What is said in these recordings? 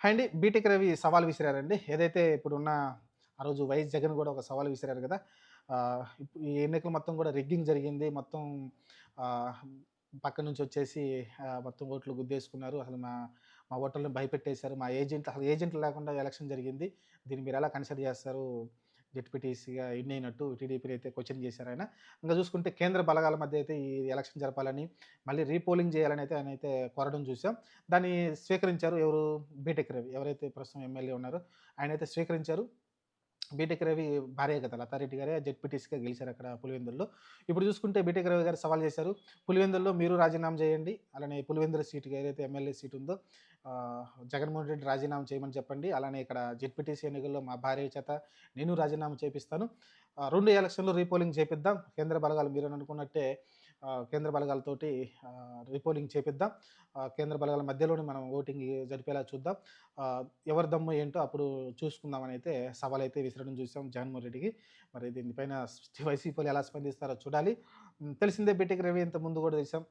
Hi అండి. BTech Ravi సవాల్ విసిరారండి. ఏదైతే ఇప్పుడున్న ఆ రోజు వైఎస్ జగన్ గూడా ఒక సవాల్ విసిరారు గదా! ఈ ఎన్నికలు మొత్తం గూడా రిగ్గింగ్ జరిగింది. మొత్తం ఆహ్, పక్క నుంచి వచ్చేసి మొత్తం ఓట్లు గుద్దేసుకున్నారు. అసలు మా మా ఓటర్లని భయపెట్టేశారు. మా అసలు ఏజెంట్లు లేకుండా ఎలక్షన్ జరిగింది. దీన్ని మీరెలా కన్సిడర్ జేస్తారు? జెడ్పీటీసీగా విన్ అయినట్టు టీడీపీని అయితే క్వెషన్ చేశారాయన. ఇంగా చూసుకుంటే కేంద్ర బలగాల మధ్య అయితే ఈ ఎలక్షన్ జరపాలని, మళ్ళీ రీపోలింగ్ చేయాలని అయితే ఆయనైతే కోరడం చూసాం. దాన్ని స్వీకరించారు ఎవరు? బీటెక్ రవి. ఎవరైతే ప్రస్తుతం ఎమ్మెల్యే ఉన్నారో ఆయనైతే స్వీకరించారు. బీటెక్ రవి భార్య కదా! లతారెడ్డి గారే జెడ్పీటీసీగా గెలిచారు అక్కడ పులివెందుల్లో. ఇప్పుడు చూసుకుంటే బీటెక్ రవి గారు సవాల్ చేశారు. పులివెందుల్లో మీరు రాజీనామా చేయండి. అలానే పులివెందుల సీటుకి ఏదైతే ఎమ్మెల్యే సీట్ ఉందో జగన్మోహన్ రెడ్డి రాజీనామా చేయమని చెప్పండి. అలానే ఇక్కడ జెడ్పీటీసీ ఎన్నికల్లో మా భార్య చేత నేను రాజీనామా చేపిస్తాను. 2 ఎలక్షన్‌లో రీపోలింగ్ చేపిద్దాం. కేంద్ర బలగాలు మీరనుకున్నట్టే కేంద్ర బలగాలతోటి రీపోలింగ్ చేపిద్దాం. కేంద్ర బలగాల మధ్యలోనే మనం ఓటింగ్ జరిపేలా చూద్దాం. ఎవరి దమ్ము ఏంటో అప్పుడు చూసుకుందామనైతే సవాలైతే విసరడం చూసాం జగన్మోహన్ రెడ్డికి. మరి దీనిపైన వైసీపీలు ఎలా స్పందిస్తారో చూడాలి. తెలిసిందే బీటెక్ రవి ఇంతకుముందు కూడా చూసాం.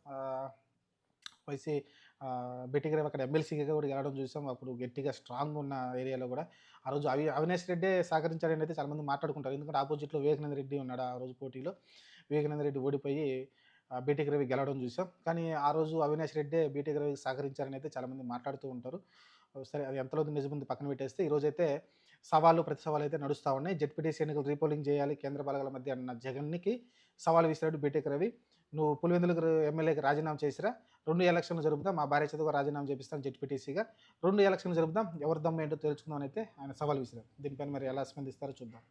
వైసీ బీటెక్ రవి అక్కడ ఎమ్మెల్సీగా కూడా గెలవడం చూసాం. అప్పుడు గట్టిగా స్ట్రాంగ్ ఉన్న ఏరియాలో కూడా ఆ రోజు అవినాష్ రెడ్డే సహకరించాడని అయితే చాలామంది మాట్లాడుకుంటారు. ఎందుకంటే ఆపోజిట్‌లో వివేకానంద రెడ్డి ఉన్నాడు ఆ రోజు పోటీలో. వివేకానంద రెడ్డి ఓడిపోయి బీటెక్ రవి గెలవడం చూసాం. కానీ ఆ రోజు అవినాష్ రెడ్డే బీటెక్ రవికి సహకరించారని అయితే చాలామంది మాట్లాడుతూ ఉంటారు. సరే అది ఎంతలోతు నిజముంది పక్కన పెట్టేస్తే ఈరోజైతే సవాళ్ళు, ప్రతి సవాలయితే నడుస్తా ఉన్నాయి. జెడ్పీటీసీ ఎన్నికలు రీపోలింగ్ చేయాలి కేంద్ర బలగాల మధ్య అన్న జగన్‌కి సవాల్ విసిరాడు బీటెక్ రవి. "నువ్వు పులివెందులకు ఎమ్మెల్యేకి రాజీనామా చేసిరా. 2 ఎలక్షన్‌లు జరుపుదాం. మా భార్య చేత కూడా రాజీనామా చేపిస్తాను జెడ్పీటీసీగా. 2 ఎలక్షన్‌లు జరుపుదాం. ఎవరి దమ్ము ఏంటో తేల్చుకుందాం" అనైతే ఆయన సవాల్ విసిరారు. దీనిపైన మరి ఎలా స్పందిస్తారో చూద్దాం.